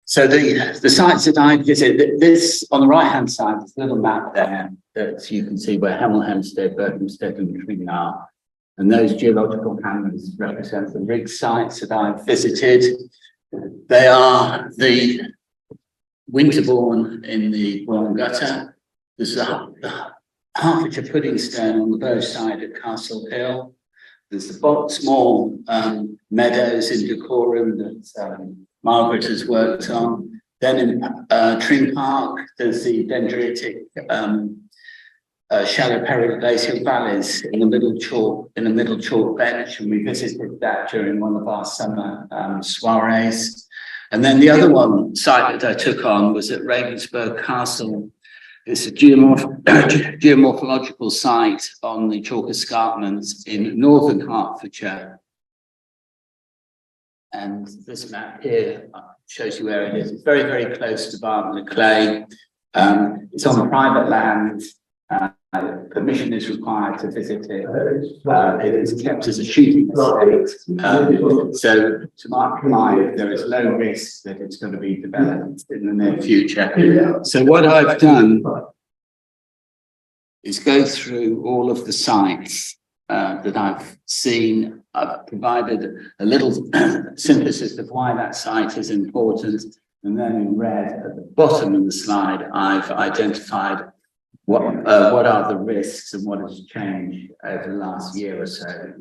So the sites that I visit, this on the right hand side, there's a little map there that you can see where Hemel Hempstead, Berkhamsted and Tring are. And those geological hammers represent the RIGS sites that I've visited. They are the Winterbourne in the Bourne Gutter. There's the Hertfordshire pudding stone on the bow side at Castle Hill. There's the small meadows in Decorum that Margaret has worked on. Then in Tring Park, there's the dendritic shallow periglacial valleys in the middle chalk bench, and we visited that during one of our summer soirees. And then the other site that I took on was at Ravensburg Castle. It's a geomorphological site on the chalk escarpments in northern Hertfordshire. And this map here shows you where it is. It's very, very close to Barton Clay. It's on private land. Permission is required to visit it. It is kept as a shooting estate. So to my mind, there is low risk that it's going to be developed in the near future. So what I've done is go through all of the sites that I've seen. I've provided a little synthesis of why that site is important. And then in red at the bottom of the slide, I've identified what are the risks and what has changed over the last year or so?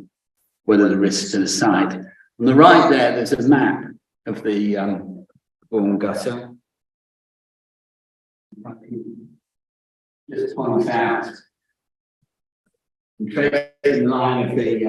What are the risks to the site? On the right there's a map of the Bourne Gutter. Just point out, tracing the line of the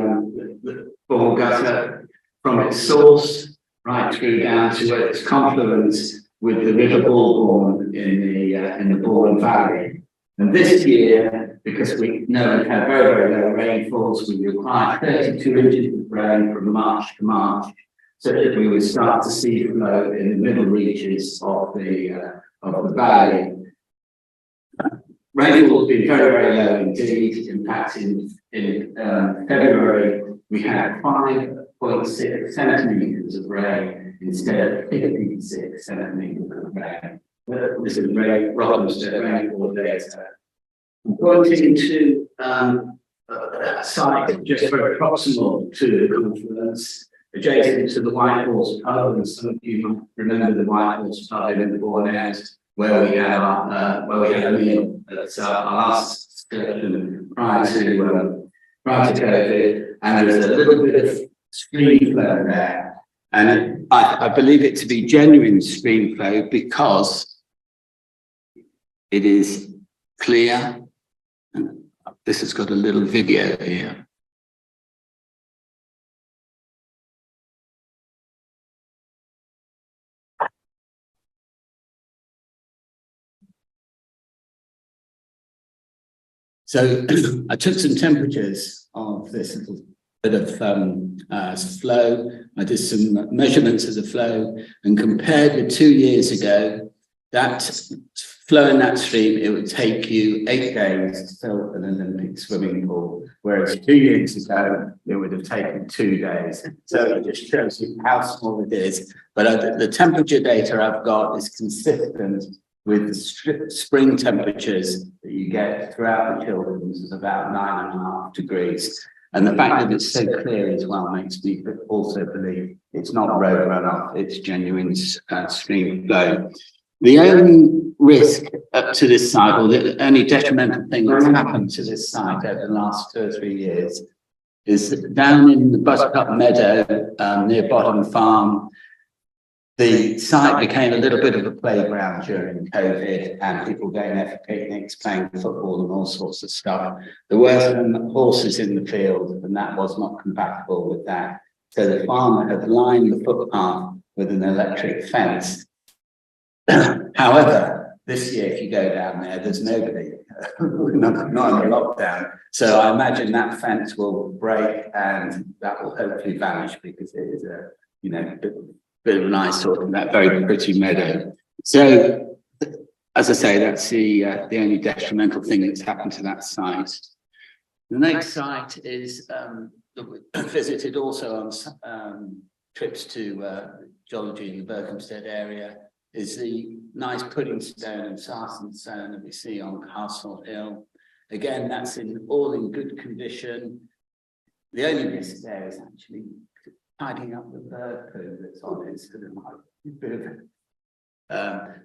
Bourne Gutter from its source right through down to its confluence with the River Bourne in the Bourne Valley. And this year, because we know we have very, very low rainfalls, we require 32 inches of rain from March to March, so that we would start to see flow in the middle reaches of the valley. Rainfall has been very, very low indeed. In fact, in February, we had 5.6 centimetres of rain instead of 56 centimetres of rain. This is Rothamsted rainfall data. I'm pointing to a site just very proximal to the confluence, adjacent to the White Horse Pub, and some of you remember the White Horse Pub in the Bourne End, where we had a meal at our last excursion prior to COVID, and there's a little bit of stream flow there, and I believe it to be genuine stream flow because it is clear. This has got a little video here. So I took some temperatures of this little bit of flow. I did some measurements of the flow and compared with 2 years ago, that flow in that stream, it would take you 8 days to fill an Olympic swimming pool, whereas 2 years ago, it would have taken 2 days. So it just shows you how small it is. But the temperature data I've got is consistent with the spring temperatures that you get throughout the Chilterns is about 9.5 degrees. And the fact that it's so clear as well makes me also believe it's not road runoff, it's genuine stream flow. The only risk up to this site, or the only detrimental thing that's happened to this site over the last 2 or 3 years, is down in the Buttercup Meadow near Bottom Farm. The site became a little bit of a playground during COVID, and people going there for picnics, playing football and all sorts of stuff. There were some horses in the field, and that was not compatible with that. So the farmer had lined the footpath with an electric fence. However, this year, if you go down there, there's nobody, not in the lockdown. So I imagine that fence will break and that will hopefully vanish because it is a, bit of an eyesore in that very pretty meadow. So, as I say, that's the only detrimental thing that's happened to that site. The next site is visited also on trips to geology in the Berkhamsted area. is the nice pudding stone and sarsen stone that we see on Castle Hill. Again, that's all in good condition. The only risk there is actually tidying up the bird poo that's on it, so there might be a bit of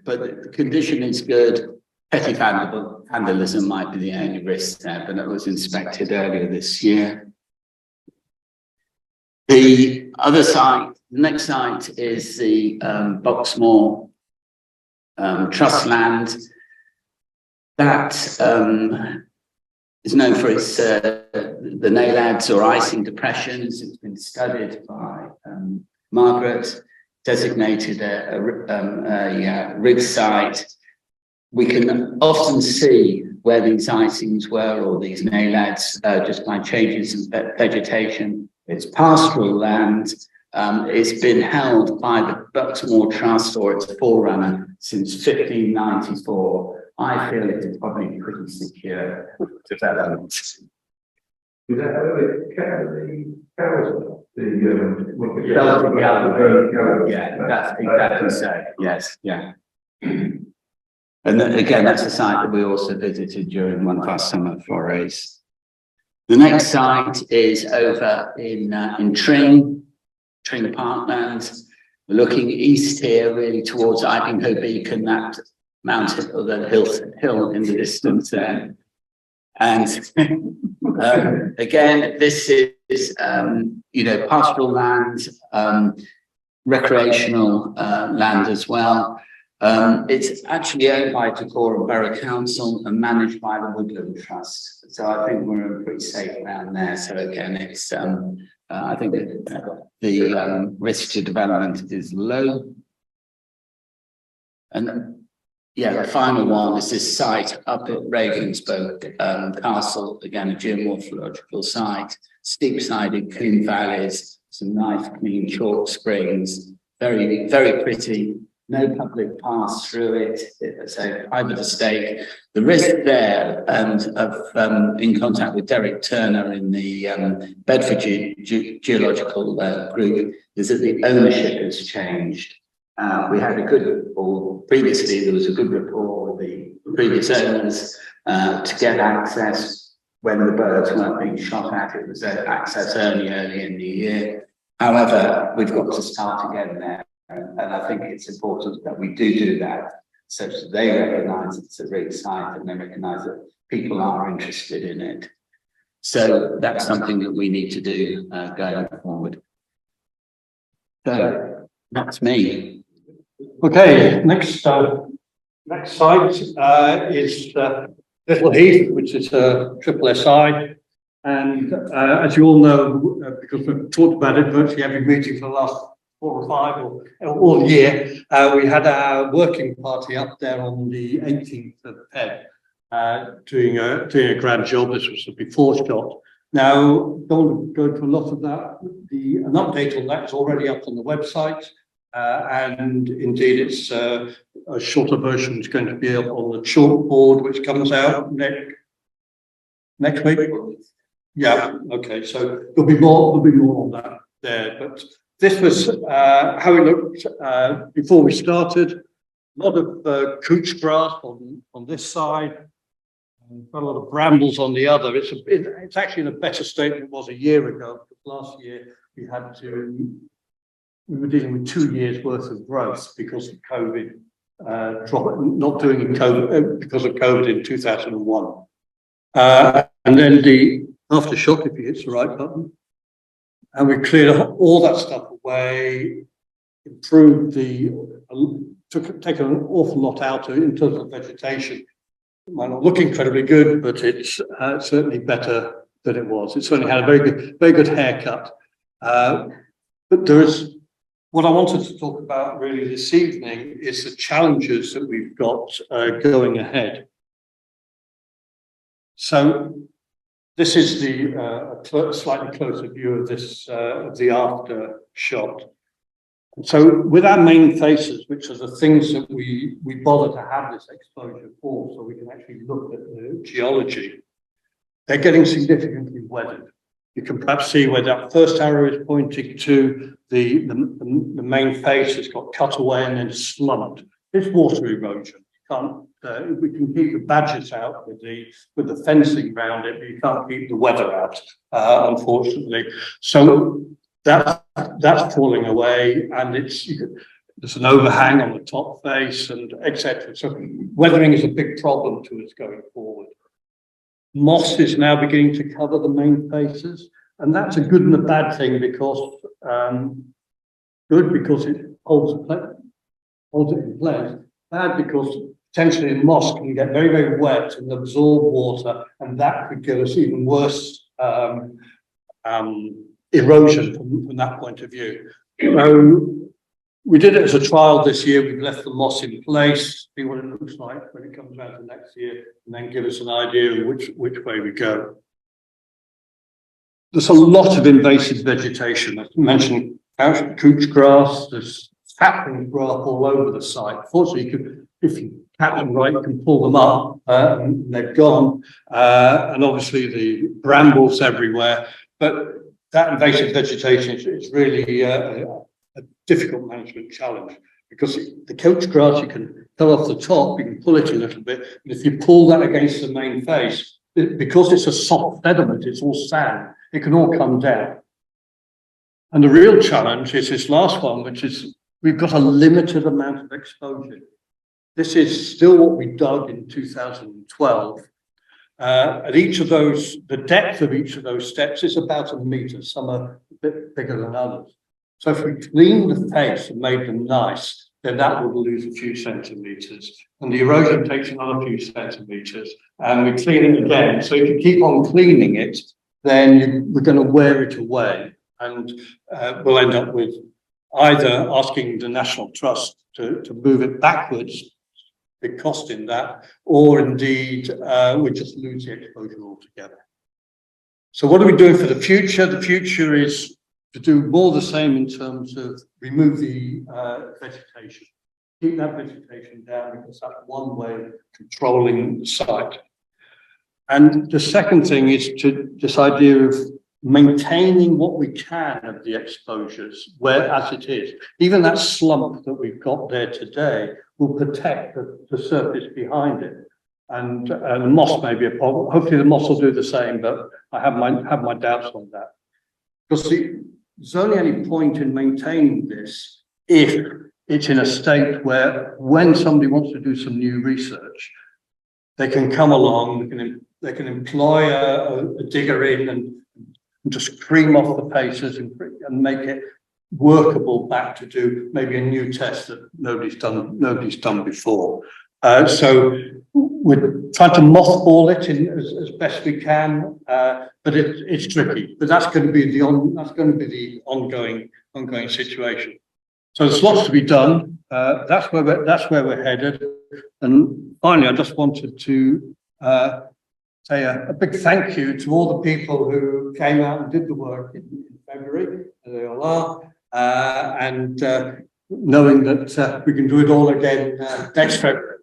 but the condition is good. Petty vandalism might be the only risk there, but it was inspected earlier this year. The other site, the next site is the Boxmoor Trust land. That is known for its the Nailads or icing depressions. It's been studied by Margaret, designated a RIGS site. We can often see where these icings were or these Nailads just by changes in vegetation. It's pastoral land. It's been held by the Boxmoor Trust or its forerunner since 1594. I feel it is probably pretty secure development. Is that the cows? Yeah, that's exactly so. Yes, yeah. And then, again, that's a site that we also visited during one of our summer forays. The next site is over in Tring Parklands. We're looking east here, really towards Ipinghoe Beacon, that mountain or the hill in the distance there. And again, this is pastoral land, recreational land as well. It's actually owned by Dacorum Borough Council and managed by the Woodland Trust. So I think we're in pretty safe ground there. So again, it's I think the risk to development is low. And yeah, the final one is this site up at Ravensbourne Castle, again, a geomorphological site, steep-sided, clean valleys, some nice clean chalk springs, very, very pretty, no public pass through it. It's a private estate. The risk there, and in contact with Derek Turner in the Bedfordshire Geological Group, is that the ownership has changed. We had previously there was a good rapport with the previous owners to get access when the birds weren't being shot at. It was access early in the year. However, we've got to start again there. And I think it's important that we do that, such that they recognise it's a RIGS site and they recognise that people are interested in it. So that's something that we need to do going forward. So that's me. Okay, next site is Little Heath, which is a SSSI. And as you all know, because we've talked about it virtually every meeting for the last 4 or 5 or all year, we had our working party up there on the 18th of Feb, doing a grand job. This was a before shot. Now, don't go into a lot of that. An update on that is already up on the website. And indeed, it's a shorter version is going to be up on the chalkboard, which comes out next week. Yeah, okay. So there'll be more on that there. But this was how it looked before we started. A lot of couch grass on this side, and quite a lot of brambles on the other. It's actually in a better state than it was a year ago. Last year we were dealing with 2 years worth of growth because of COVID, not doing it because of COVID in 2001. And then the aftershock, if you hit the right button, and we cleared all that stuff away, improved taken an awful lot out in terms of vegetation. It might not look incredibly good, but it's certainly better than it was. It certainly had a very good haircut. But there is. What I wanted to talk about really this evening is the challenges that we've got going ahead. So this is the slightly closer view of this of the after shot. So with our main faces, which are the things that we bother to have this exposure for, so we can actually look at the geology, they're getting significantly weathered. You can perhaps see where that first arrow is pointing to. The main face has got cut away and then slumped. It's water erosion. You can't, we can keep the badgers out with the fencing around it, but you can't keep the weather out, unfortunately. So that's falling away, and there's an overhang on the top face, and etc. So weathering is a big problem to us going forward. Moss is now beginning to cover the main faces, and that's a good and a bad thing, because good because it holds it in place. Bad because potentially the moss can get very, very wet and absorb water, and that could give us even worse erosion from that point of view. So we did it as a trial this year. We've left the moss in place, see what it looks like when it comes around to next year, and then give us an idea of which way we go. There's a lot of invasive vegetation. I mentioned couch grass, there's sapling grass all over the site. Fortunately, if you catch them right, you can pull them up, and they're gone. And obviously the brambles everywhere. But that invasive vegetation is really a difficult management challenge, because the couch grass you can pull off the top, you can pull it a little bit, and if you pull that against the main face, because it's a soft sediment, it's all sand, it can all come down. And the real challenge is this last one, which is we've got a limited amount of exposure. This is still what we dug in 2012. At each of those, the depth of each of those steps is about 1 metre. Some are a bit bigger than others. So if we cleaned the face and made them nice, then that would lose a few centimetres. And the erosion takes another few centimetres, and we clean it again. So if you keep on cleaning it, then we're going to wear it away. And we'll end up with either asking the National Trust to move it backwards, big cost in that, or indeed we just lose the exposure altogether. So what are we doing for the future? The future is to do more the same in terms of remove the vegetation. Keep that vegetation down, because that's one way of controlling the site. And the second thing is this idea of maintaining what we can of the exposures where as it is. Even that slump that we've got there today will protect the surface behind it. And the moss may be a problem. Hopefully the moss will do the same, but I have my doubts on that. Because there's only any point in maintaining this if it's in a state where when somebody wants to do some new research, they can come along, they can employ a digger in and just cream off the faces and make it workable back to do maybe a new test that nobody's done before. So we're trying to mothball it in as best we can, but it's tricky. But that's going to be the ongoing situation. So there's lots to be done. That's where we're headed. And finally, I just wanted to say a big thank you to all the people who came out and did the work in February. There they all are. And knowing that we can do it all again next February.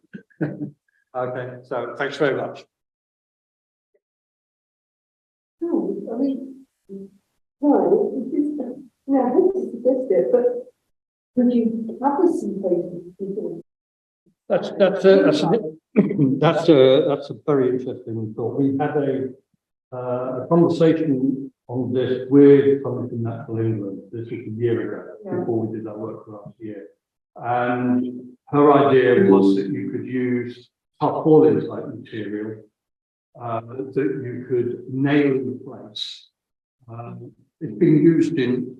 Okay, so thanks very much. I mean, no, I hate to suggest it, but could you cover some places? That's a very interesting thought. We had a conversation on this with someone from Natural England. This was a year ago, before we did our work last year. And her idea was that you could use tarpaulin type material that you could nail in place. It's been used in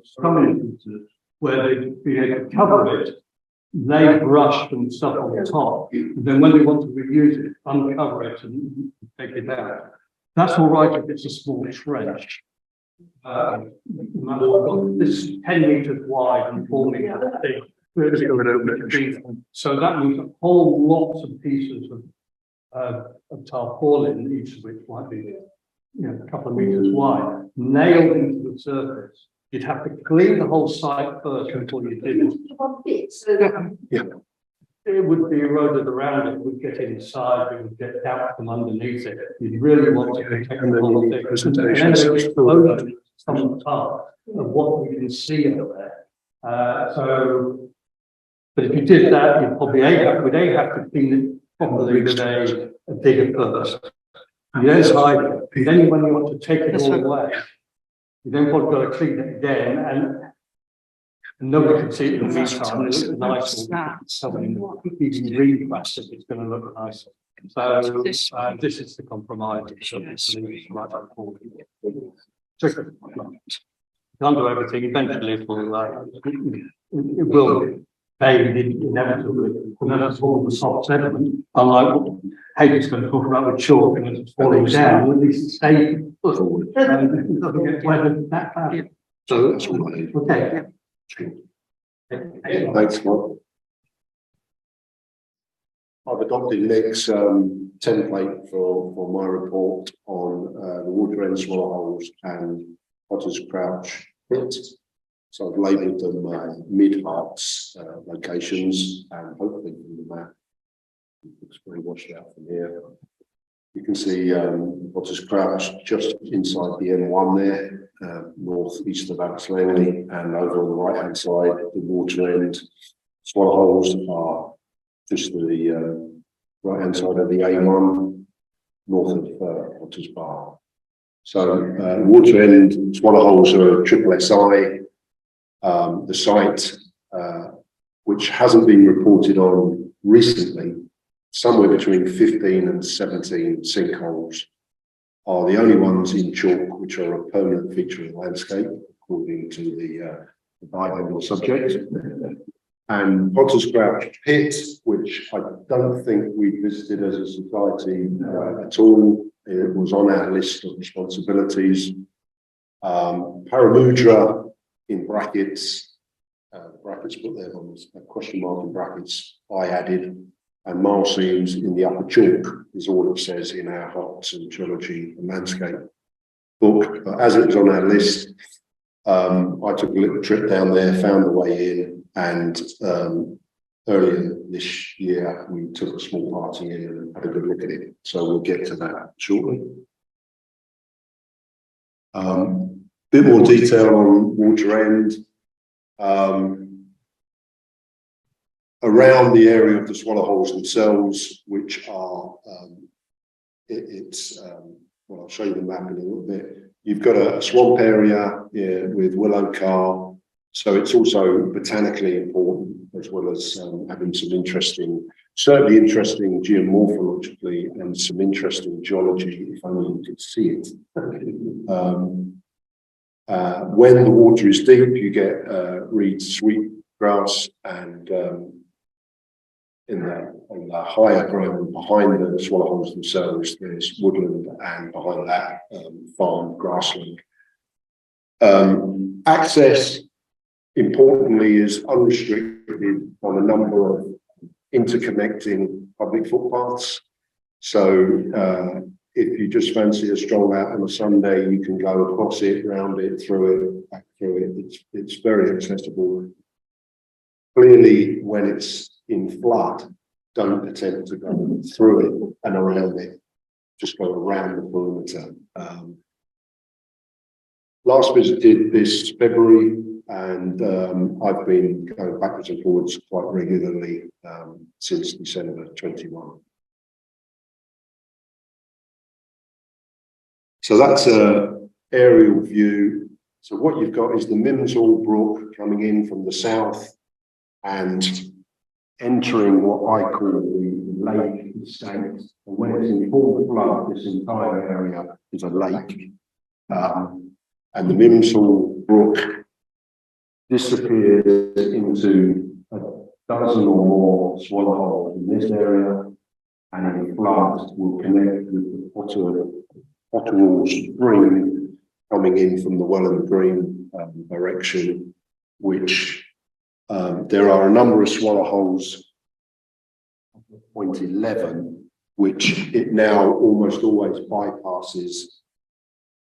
some instances where they've been able to cover it, lay brush and stuff on the top, and then when they want to reuse it, uncover it and take it out. That's all right if it's a small trench. This is 10 meters wide and 4 meters thick. So that means a whole lots of pieces of tarpaulin, each of which might be a couple of meters wide, nailed into the surface. You'd have to clean the whole site first before you did it. Yeah. It would be eroded around it, it would get inside, it would get out from underneath it. You'd really want to protect the whole thing. And then some part of what we can see over there. But if you did that, you'd probably would have to clean it properly with a digger first. You don't hide it, because then when you want to take it all away, you then probably got to clean it again, and nobody can see it in the meantime. It looks nice. Even green plastic, it's going to look nice. So this is the compromise. Can't do everything. Eventually, it will fade inevitably. And then that's all the soft sediment. Unlike what Haydon's going to talk about with chalk and it's falling down, at least it stays put. And it doesn't get weathered that bad. So that's all I need. Okay. Thanks, Mark. I've adopted Nick's template for my report on the water end swallow holes and Potter's Crouch pit. So I've labelled them mid-hearts locations, and hopefully from the map it looks pretty washed out from here. You can see Potter's Crouch just inside the M1 there, north-east of Alex Langley, and over on the right-hand side, the water end swallow holes are just the right-hand side of the A1, north of Potter's Bar. So water end swallow holes are a triple SI. The site, which hasn't been reported on recently, somewhere between 15 and 17 sinkholes, are the only ones in chalk which are a permanent feature of the landscape, according to the biological subject. And Potter's Crouch pit, which I don't think we visited as a society at all. It was on our list of responsibilities. Paramudra in brackets put there on a question mark in brackets, I added, and marl seams in the upper chalk is all it says in our Hertfordshire Geological and Landscape book. But as it was on our list, I took a little trip down there, found the way in, and earlier this year we took a small party in and had a good look at it. So we'll get to that shortly. Bit more detail on water end. Around the area of the swallow holes themselves, which are, well, I'll show you the map in a little bit. You've got a swamp area here with willow carr, so it's also botanically important, as well as having some certainly interesting geomorphologically, and some interesting geology, if only you could see it. When the water is deep, you get reed sweetgrass, and on the higher ground behind the swallow holes themselves, there's woodland, and behind that, farm grassland. Access, importantly, is unrestricted on a number of interconnecting public footpaths. So if you just fancy a stroll out on a Sunday, you can go across it, round it, through it, back through it. It's very accessible. Clearly, when it's in flood, don't attempt to go through it and around it. Just go around the perimeter. Last visited this February, and I've been going backwards and forwards quite regularly since December 21. So that's an aerial view. So what you've got is the Mimsall Brook coming in from the south and entering what I call the lake estate. And when it's in full flood, this entire area is a lake. And the Mimsall Brook disappears into a dozen or more swallow holes in this area, and in flood will connect with the Potterwall Spring coming in from the Welland Green direction, which there are a number of swallow holes, point 11, which it now almost always bypasses,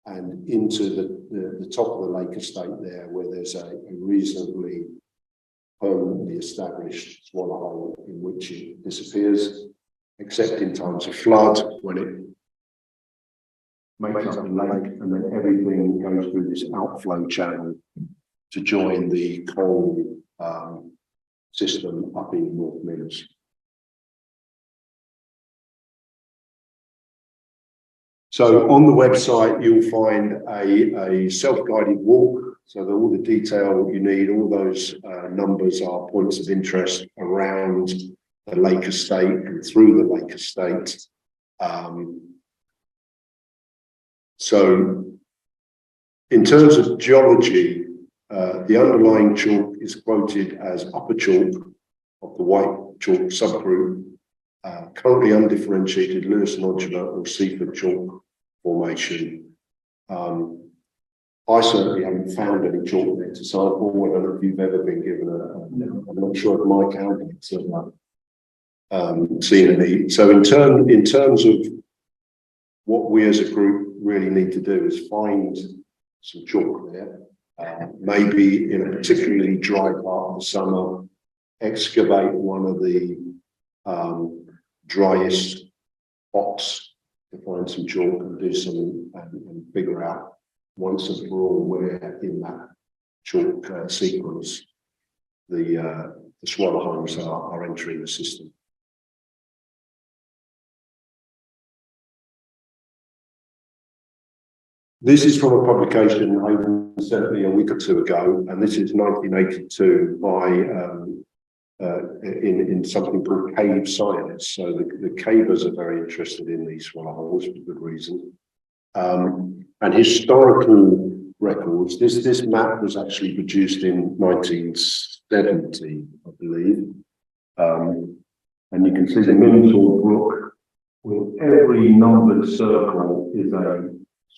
and into the top of the lake estate there, where there's a reasonably permanently established swallow hole in which it disappears, except in times of flood, when it makes up the lake, and then everything goes through this outflow channel to join the coal system up in North Midlands. So on the website, you'll find a self-guided walk. So that all the detail you need, all those numbers are points of interest around the lake estate and through the lake estate. So in terms of geology, the underlying chalk is quoted as upper chalk of the white chalk subgroup, currently undifferentiated Lewis nodular or Seaford chalk formation. I certainly haven't found any chalk there to sample. I don't know if you've ever been given I'm not sure if my county's seen any. So in terms of what we as a group really need to do is find some chalk there, maybe in a particularly dry part of the summer, excavate one of the driest spots to find some chalk and do some and figure out once and for all where in that chalk sequence the swallow holes are entering the system. This is from a publication Haydon sent me a week or two ago, and this is 1982 by in something called cave science. So the cavers are very interested in these swallow holes for good reason. And historical records, this map was actually produced in 1970, I believe. And you can see the Minnesota Brook, with every numbered circle is a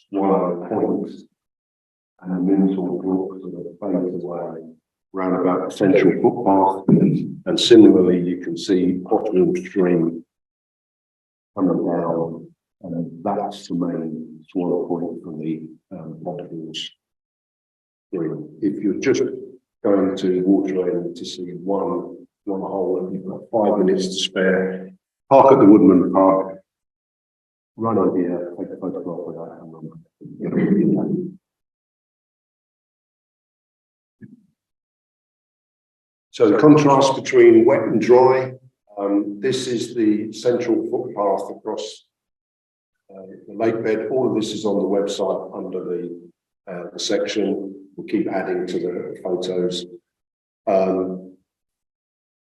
swallow point, and the Minnesota Brook sort of fades away round about the central footpath. And similarly, you can see Potter's Stream coming down, and that's the main swallow point from the Potter's Stream. If you're just going to water end to see one hole and you've got 5 minutes to spare, park at the Woodman Park, run on here, take a photograph of that, and run. So the contrast between wet and dry, this is the central footpath across the lake bed. All of this is on the website under the section. We'll keep adding to the photos.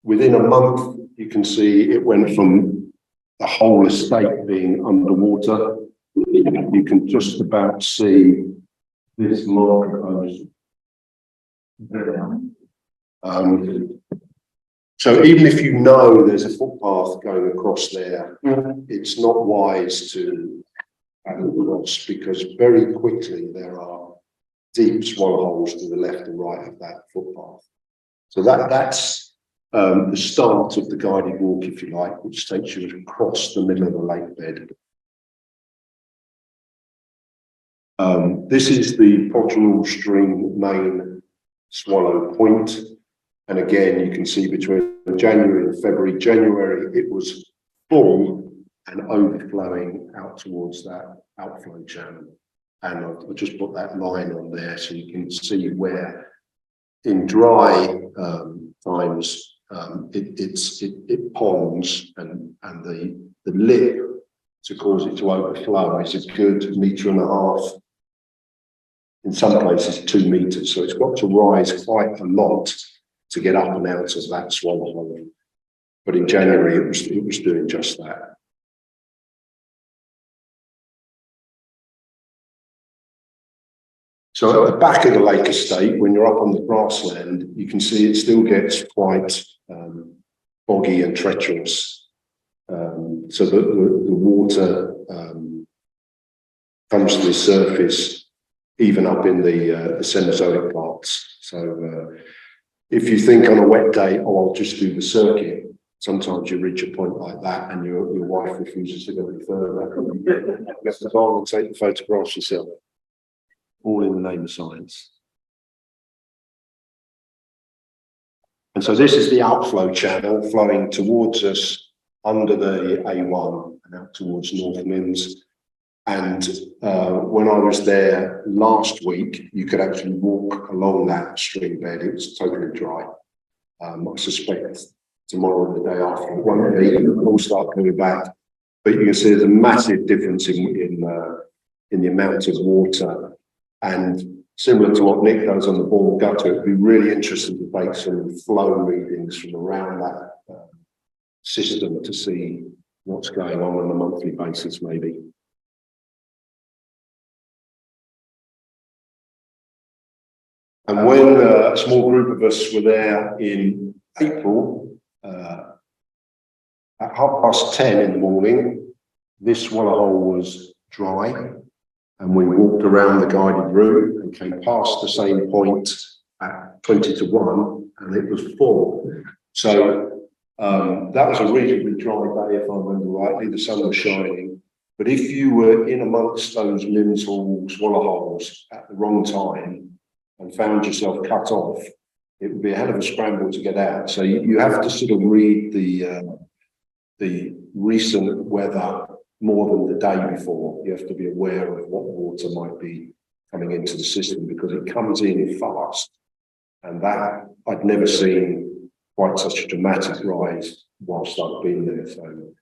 Within a month, you can see it went from the whole estate being underwater. You can just about see this marker. So even if you know there's a footpath going across there, it's not wise to cross, because very quickly there are deep swallow holes to the left and right of that footpath. So that's the start of the guided walk, if you like, which takes you across the middle of the lake bed. This is the Potter's Stream main swallow point. And again, you can see between January and February, January, it was full and overflowing out towards that outflow channel. And I'll just put that line on there so you can see where in dry times it ponds, and the lip to cause it to overflow is a good 1.5 meters. In some places 2 meters. So it's got to rise quite a lot to get up and out of that swallow hole. But in January, it was doing just that. So at the back of the lake estate, when you're up on the grassland, you can see it still gets quite boggy and treacherous. So the water comes to the surface, even up in the Cenozoic parts. So if you think on a wet day, oh, I'll just do the circuit, sometimes you reach a point like that and your wife refuses to go any further. You have to go and take the photographs yourself, all in the name of science. And so this is the outflow channel flowing towards us under the A1 and out towards North Mimms. And when I was there last week, you could actually walk along that stream bed. It was totally dry. I suspect tomorrow and the day after it won't be. It will all start coming back. But you can see there's a massive difference in the amount of water. And similar to what Nick does on the ball gutter, it'd be really interesting to take some flow readings from around that system to see what's going on a monthly basis, maybe. And when a small group of us were there in April, at 10:30 in the morning, this water hole was dry, and we walked around the guided route and came past the same point at 1:20, and it was full. So that was a reasonably dry day, if I remember rightly. The sun was shining. But if you were in amongst those lintel swallow holes at the wrong time and found yourself cut off, it would be a hell of a scramble to get out. So you have to sort of read the recent weather more than the day before. You have to be aware of what water might be coming into the system, because it comes in fast. And that, I'd never seen quite such a dramatic rise whilst I've been there. So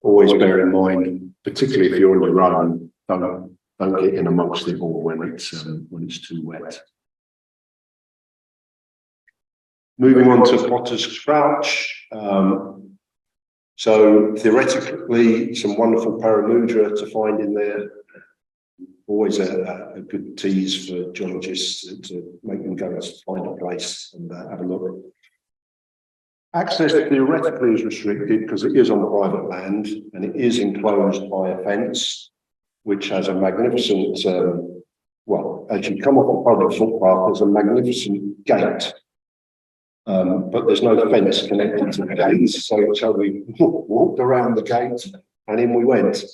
always bear in mind, particularly if you're on your own, don't get in amongst it all when it's too wet. Moving on to Potter's Crouch. So theoretically, some wonderful paramudra to find in there. Always a good tease for geologists to make them go and find a place and have a look. Access theoretically is restricted because it is on private land and it is enclosed by a fence, which has a magnificent, well, as you come off a public footpath, there's a magnificent gate. But there's no fence connected to the gates, so we walked around the gate and in we went.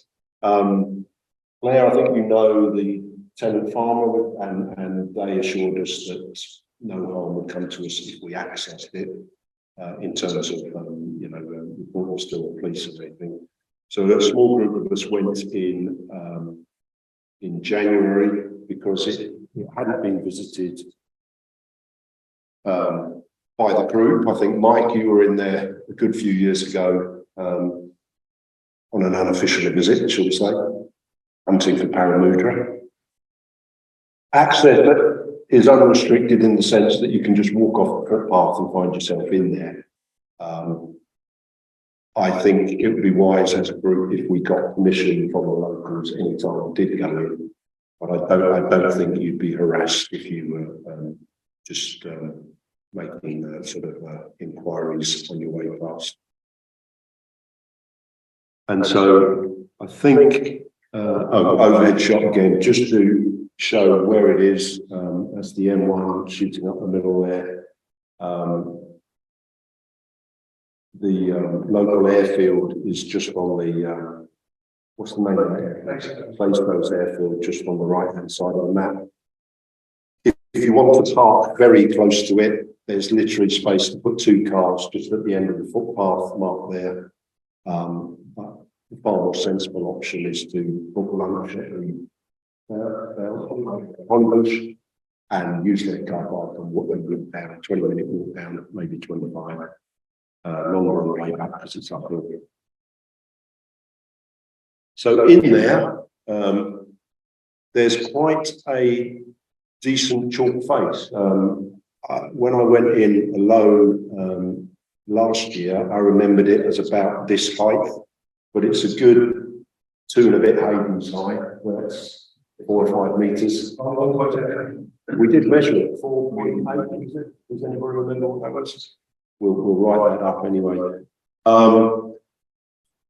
Claire, I think you know the tenant farmer, and they assured us that no harm would come to us if we accessed it in terms of reports to the police and anything. So a small group of us went in January because it hadn't been visited by the group. I think, Mike, you were in there a good few years ago on an unofficial visit, shall we say, hunting for paramudra. Access is unrestricted in the sense that you can just walk off the footpath and find yourself in there. I think it would be wise as a group if we got permission from the locals anytime we did go in, but I don't think you'd be harassed if you were just making sort of inquiries on your way past. And so I think, overhead shot again, just to show where it is. That's the M1 shooting up the middle there. The local airfield is just on the, what's the name of it? Plaistows Airfield, just on the right-hand side of the map. If you want to park very close to it, there's literally space to put 2 cars just at the end of the footpath marked there. But the far more sensible option is to book lunch at the Honbush and use their car park and walk down, a 20-minute walk down, maybe 25. Longer on the way back because it's uphill. So in there, there's quite a decent chalk face. When I went in alone last year, I remembered it as about this height, but it's a good 2 and a bit Haydon's height. Well, it's 4 or 5 meters. We did measure it, 4.8. Does anybody remember what that was? We'll write that up anyway.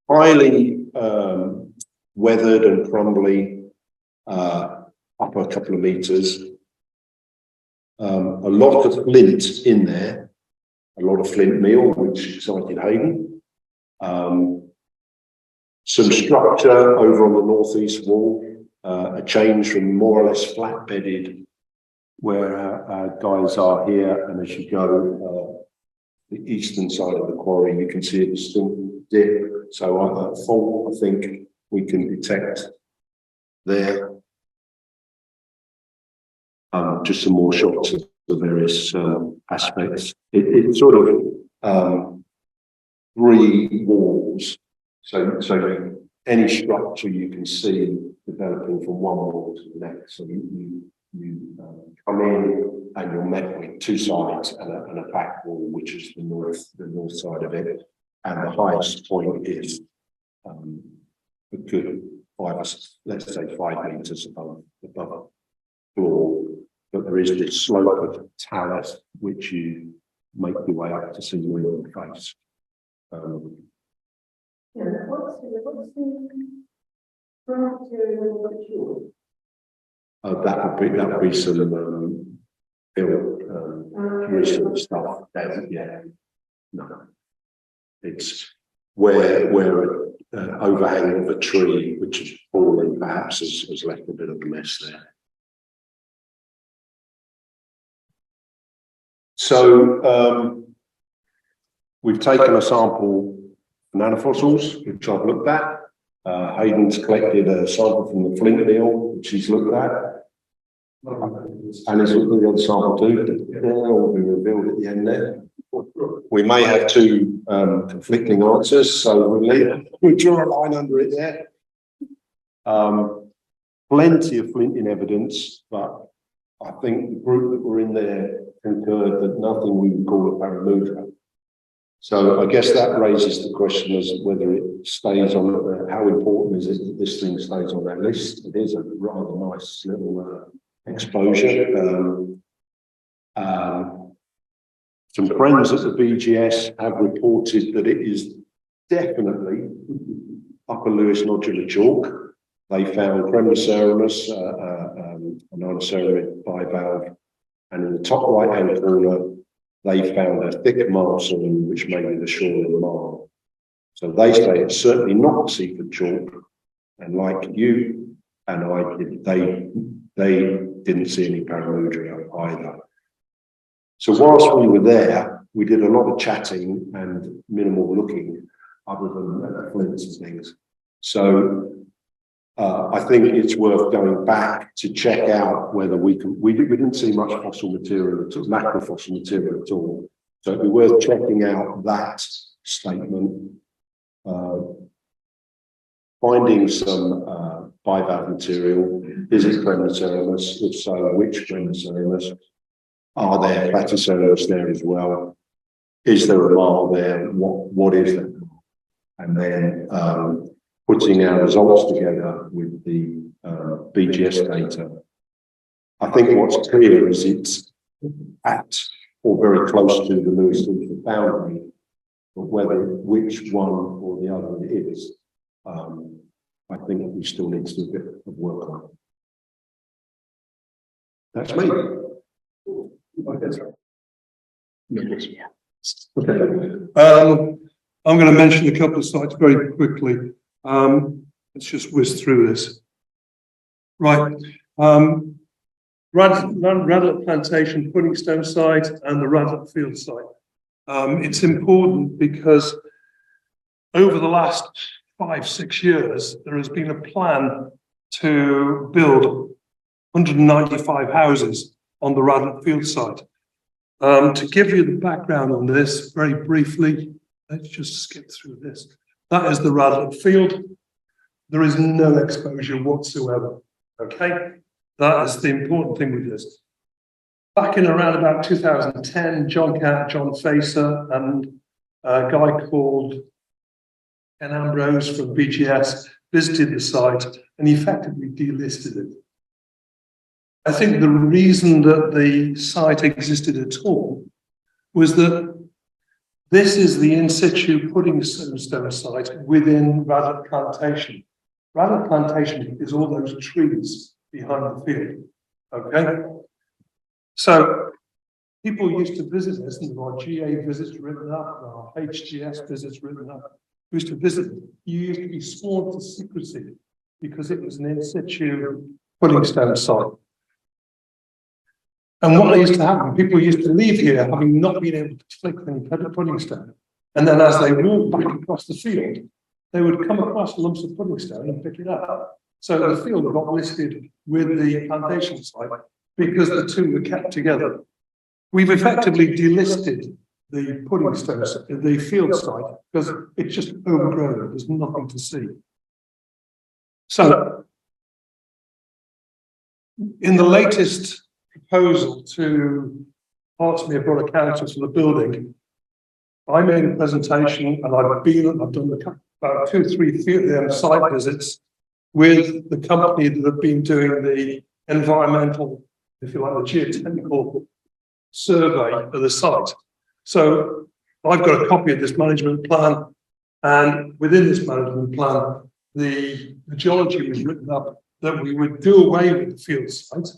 Highly weathered and crumbly, up a couple of meters. A lot of flint in there, a lot of flint meal, which excited Haydon. Some structure over on the northeast wall, a change from more or less flat bedded where our guys are here, and as you go the eastern side of the quarry, you can see a distinct dip. So at fault, I think we can detect there. Just some more shots of the various aspects. It's sort of 3 walls. So any structure you can see developing from one wall to the next. So you come in and you're met with 2 sides and a back wall, which is the north side of it. And the highest point is a good 5 meters above floor. But there is this slope of talus which you make your way up to see your own face. Yeah, what's the ground material of the shore? That would be some recent stuff. Yeah, no, it's where overhang of a tree which has fallen perhaps has left a bit of a mess there. So we've taken a sample of nanofossils, which I've looked at. Haydon's collected a sample from the flint mill, which he's looked at. And he's looked at the other sample too. That will be revealed at the end there. We may have 2 conflicting answers, so we'll draw a line under it there. Plenty of flint in evidence, but I think the group that were in there concurred that nothing we would call a paramudra. So I guess that raises the question as whether it stays on, how important is it that this thing stays on that list? It is a rather nice little exposure. Some friends at the BGS have reported that it is definitely Upper Lewis nodular chalk. They found Cremniceramus, an inoceramid bivalve, and in the top right-hand corner, they found a thick marlstone, which may be the shoreline marl. So they say it's certainly not seaford chalk, and like you and I did, they didn't see any paramudria either. So whilst we were there, we did a lot of chatting and minimal looking, other than flints and things. So I think it's worth going back to check out whether we didn't see much fossil material at all, macrofossil material at all. So it'd be worth checking out that statement, finding some bivalve material. Is it Cremniceramus? If so, which Cremniceramus? Are there Platyceramus there as well? Is there a marl there? What is that? And then putting our results together with the BGS data. I think what's clear is it's at or very close to the Lewis-Sulfur boundary, but which one or the other it is, I think we still need to do a bit of work on. That's me. Okay. I'm going to mention a couple of sites very quickly. Let's just whiz through this. Right. Radlett Plantation Pudding Stone site and the Radlett Field site. It's important because over the last 5-6 years, there has been a plan to build 195 houses on the Radlett Field site. To give you the background on this very briefly, let's just skip through this. That is the Radlett Field. There is no exposure whatsoever. Okay, that is the important thing with this. Back in around about 2010, John Catt, John Facer, and a guy called Ken Ambrose from BGS visited the site and effectively delisted it. I think the reason that the site existed at all was that this is the in situ pudding stone site within Radlett Plantation. Radlett Plantation is all those trees behind the field. Okay? So people used to visit this, and there are GA visits written up, there are HGS visits written up. We used to visit it. You used to be sworn to secrecy because it was an in situ pudding stone site. And what used to happen, people used to leave here having not been able to flick any pudding stone. And then as they walked back across the field, they would come across lumps of pudding stone and pick it up. So the field got listed with the plantation site because the two were kept together. We've effectively delisted the pudding stone, the field site, because it's just overgrown. There's nothing to see. So, in the latest proposal to Hertfordshire Borough Council for the building, I made a presentation, and I've done about 2-3 site visits with the company that have been doing the environmental, if you like, the geotechnical survey of the site. So I've got a copy of this management plan, and within this management plan, the geology was written up that we would do away with the field site,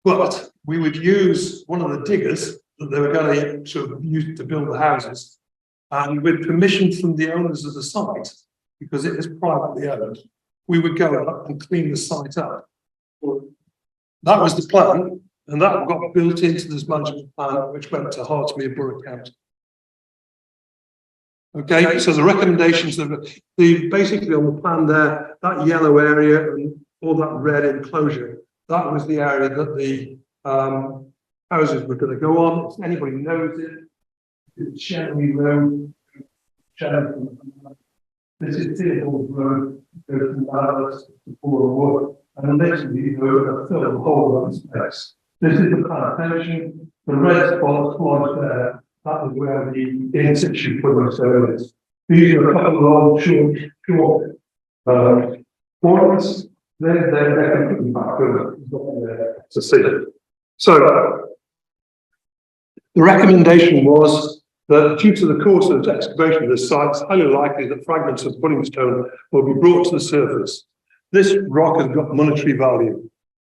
but we would use one of the diggers that they were going to sort of use to build the houses, and with permission from the owners of the site, because it is privately owned, we would go up and clean the site up. That was the plan, and that got built into this management plan, which went to Hertfordshire Borough Council. Okay, so the recommendations of basically on the plan there, that yellow area and all that red enclosure, that was the area that the houses were going to go on. If anybody knows it, it's Shenley Road. This is Theobald Road, goes from Dallas to Wood, and literally you go fill the whole of the space. This is the plantation, the red spot was there. That is where the in situ pudding stone is. These are a couple of long, short forms. They're completely back over to see it. So the recommendation was that due to the course of excavation of this site, it's highly likely that fragments of pudding stone will be brought to the surface. This rock has got monetary value.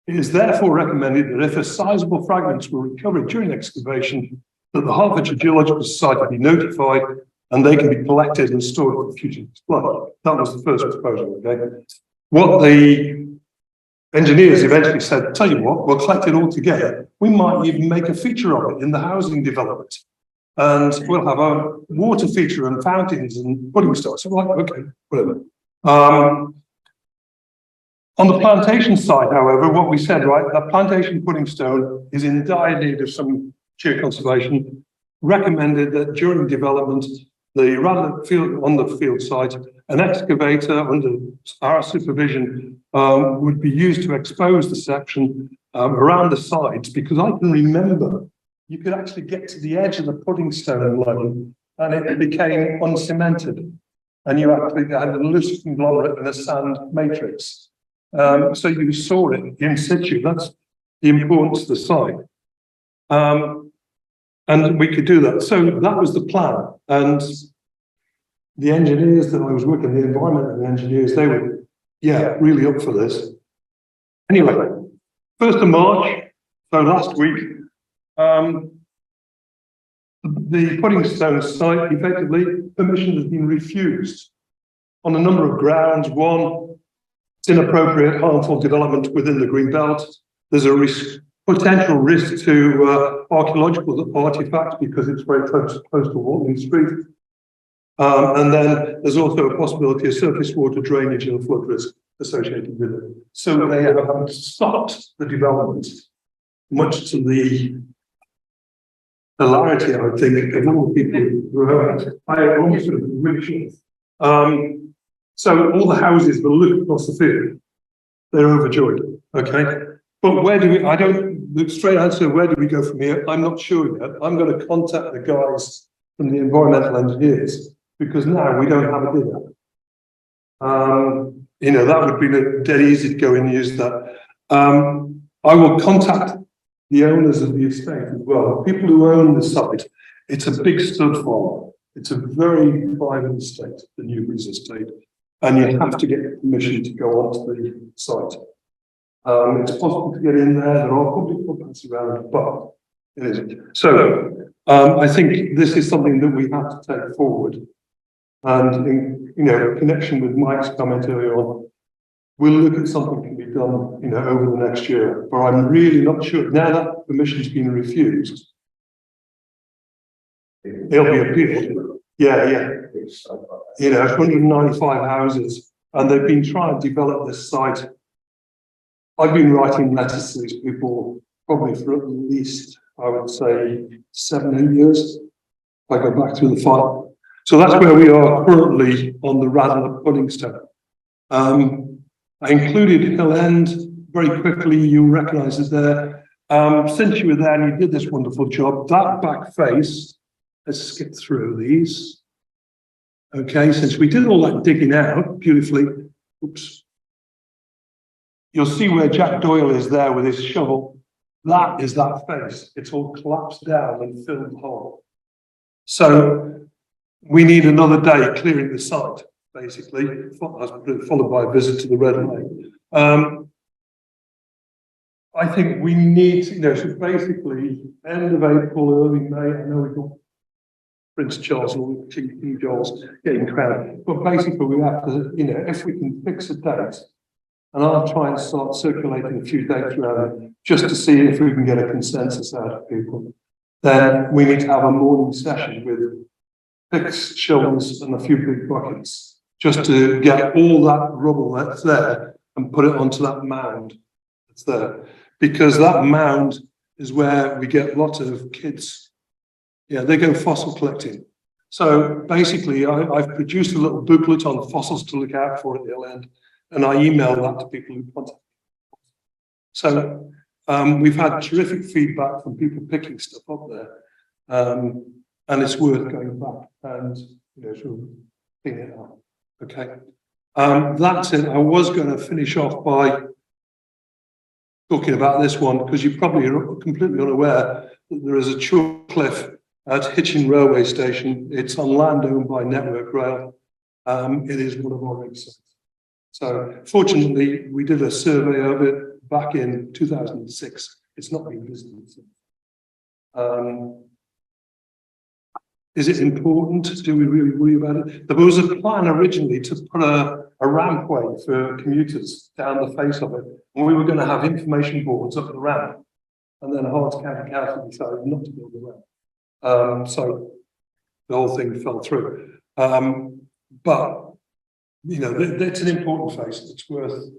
It is therefore recommended that if a sizable fragments were recovered during excavation, that the Hertfordshire Geological Society be notified and they can be collected and stored for future display. That was the first proposal, okay? What the engineers eventually said, tell you what, we'll collect it all together. We might even make a feature of it in the housing development. And we'll have a water feature and fountains and pudding stone. So we're like, okay, whatever. On the plantation side, however, what we said, right, that plantation pudding stone is in dire need of some geoconservation, recommended that during development, on the field site, an excavator under our supervision would be used to expose the section around the sides, because I can remember you could actually get to the edge of the pudding stone line and it became uncemented, and you actually had a loose conglomerate and a sand matrix. So you saw it in situ. That's the importance of the site. And we could do that. So that was the plan. And the engineers that I was working, the environmental engineers, they were, really up for this. Anyway, 1st of March, so last week, the pudding stone site, effectively, permission has been refused on a number of grounds. One, it's inappropriate, harmful development within the green belt. There's a potential risk to archaeological artifacts because it's very close to Walking Street. And then there's also a possibility of surface water drainage and flood risk associated with it. So they have stopped the development, much to the hilarity, I would think, of all the people who are really so all the houses will look across the field. They're overjoyed, okay? But where do we, the straight answer, where do we go from here? I'm not sure yet. I'm going to contact the guys from the environmental engineers, because now we don't have a digger. That would be dead easy to go and use that. I will contact the owners of the estate as well, people who own the site. It's a big stud farm. It's a very private estate, the Newbury's estate, and you have to get permission to go onto the site. It's possible to get in there. There are public footpaths around, but it isn't. So I think this is something that we have to take forward. And in connection with Mike's comment earlier on, we'll look at something can be done, over the next year. But I'm really not sure. Now that permission's been refused, it'll be appealed. Yeah. 195 houses. and they've been trying to develop this site. I've been writing letters to these people probably for at least, I would say, 7 8 years. If I go back through the file. So that's where we are currently on the Radler pudding stone. I included Hill End very quickly. You recognise it there. Since you were there and you did this wonderful job, that back face, let's skip through these. Okay, since we did all that digging out beautifully, oops. You'll see where Jack Doyle is there with his shovel. That is that face. It's all collapsed down and filled the hole. So we need another day clearing the site, basically, followed by a visit to the Red Lake. I think we need, so basically, end of April, early May. I know we've got Prince Charles or King Charles getting crowned, but basically we have to, if we can fix a date, and I'll try and start circulating a few dates around just to see if we can get a consensus out of people. Then we need to have a morning session with picks, shovels, and a few big buckets, just to get all that rubble that's there and put it onto that mound that's there. Because that mound is where we get lots of kids. Yeah, they go fossil collecting. So basically, I've produced a little booklet on fossils to look out for at the Hill End, and I email that to people who contact me. So we've had terrific feedback from people picking stuff up there, and it's worth going back and sort of clean it up. Okay, that's it. I was going to finish off by talking about this one because you probably are completely unaware that there is a chalk cliff at Hitchin Railway Station. It's on land owned by Network Rail. It is one of our rig sites. So fortunately, we did a survey of it back in 2006. It's not been visited since. Is it important? Do we really worry about it? There was a plan originally to put a rampway for commuters down the face of it, and we were going to have information boards up the ramp, and then Herts County Council decided not to build the ramp. So the whole thing fell through. But it's an important face. It's worth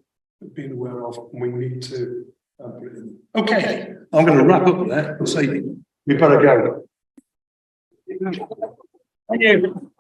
being aware of, and we need to put it in. Okay, I'm going to wrap up there and say we better go. Thank you.